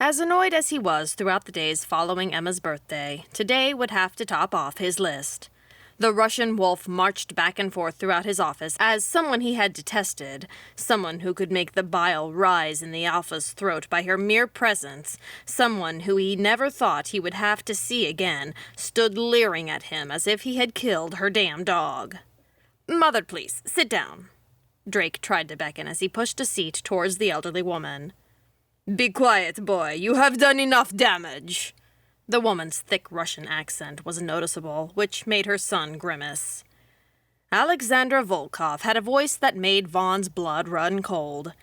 As annoyed as he was throughout the days following Emma's birthday, today would have to top off his list. The Russian wolf marched back and forth throughout his office as someone he had detested, someone who could make the bile rise in the alpha's throat by her mere presence, someone who he never thought he would have to see again, stood leering at him as if he had killed her damn dog. "Mother, please, sit down." Drake tried to beckon as he pushed a seat towards the elderly woman. "Be quiet, boy. You have done enough damage." The woman's thick Russian accent was noticeable, which made her son grimace. Alexandra Volkov had a voice that made Vaughn's blood run cold.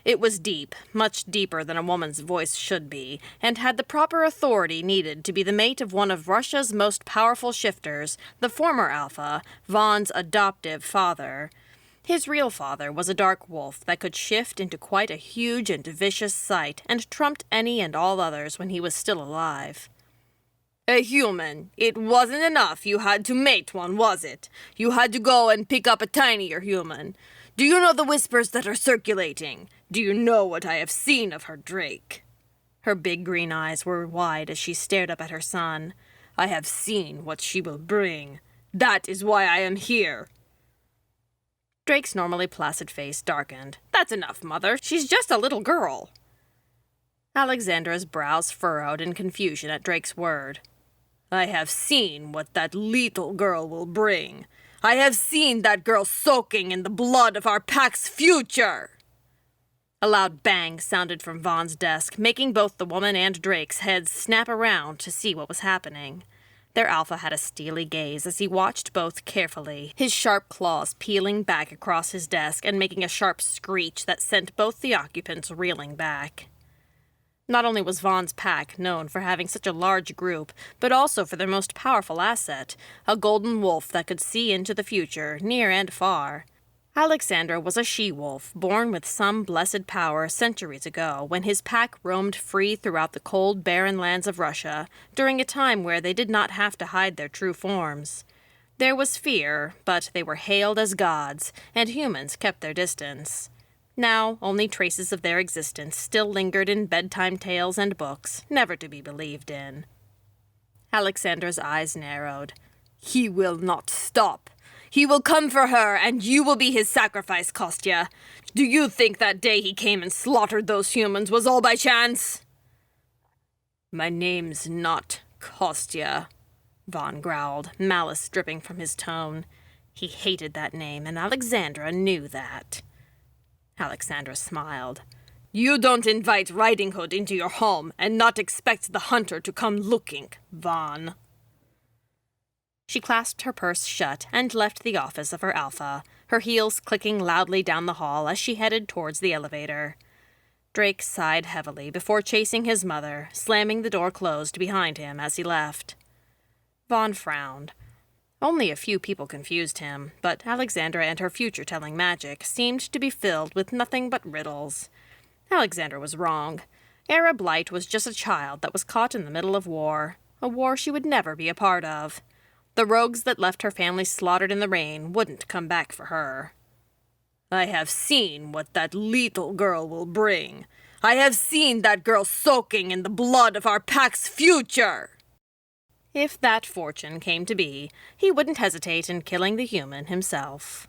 It was deep, much deeper than a woman's voice should be, and had the proper authority needed to be the mate of one of Russia's most powerful shifters, the former Alpha, Vaughn's adoptive father. His real father was a dark wolf that could shift into quite a huge and vicious sight and trumped any and all others when he was still alive. "A human. It wasn't enough you had to mate one, was it? You had to go and pick up a tinier human. Do you know the whispers that are circulating? Do you know what I have seen of her, Drake?" Her big green eyes were wide as she stared up at her son. "I have seen what she will bring. That is why I am here." Drake's normally placid face darkened. "That's enough, Mother. She's just a little girl." Alexandra's brows furrowed in confusion at Drake's word. "I have seen what that little girl will bring. I have seen that girl soaking in the blood of our pack's future." A loud bang sounded from Vaughn's desk, making both the woman and Drake's heads snap around to see what was happening. Their alpha had a steely gaze as he watched both carefully, his sharp claws peeling back across his desk and making a sharp screech that sent both the occupants reeling back. Not only was Vaughn's pack known for having such a large group, but also for their most powerful asset, a golden wolf that could see into the future, near and far. Alexandra was a she-wolf, born with some blessed power centuries ago, when his pack roamed free throughout the cold, barren lands of Russia, during a time where they did not have to hide their true forms. There was fear, but they were hailed as gods, and humans kept their distance. Now, only traces of their existence still lingered in bedtime tales and books, never to be believed in. Alexandra's eyes narrowed. "He will not stop. He will come for her, and you will be his sacrifice, Kostya. Do you think that day he came and slaughtered those humans was all by chance?" "My name's not Kostya," Vaughn growled, malice dripping from his tone. He hated that name, and Alexandra knew that. Alexandra smiled. "You don't invite Riding Hood into your home and not expect the hunter to come looking, Vaughn." She clasped her purse shut and left the office of her alpha, her heels clicking loudly down the hall as she headed towards the elevator. Drake sighed heavily before chasing his mother, slamming the door closed behind him as he left. Vaughn frowned. Only a few people confused him, but Alexandra and her future-telling magic seemed to be filled with nothing but riddles. Alexandra was wrong. Era Blight was just a child that was caught in the middle of war, a war she would never be a part of. The rogues that left her family slaughtered in the rain wouldn't come back for her. "I have seen what that little girl will bring. I have seen that girl soaking in the blood of our pack's future." If that fortune came to be, he wouldn't hesitate in killing the human himself.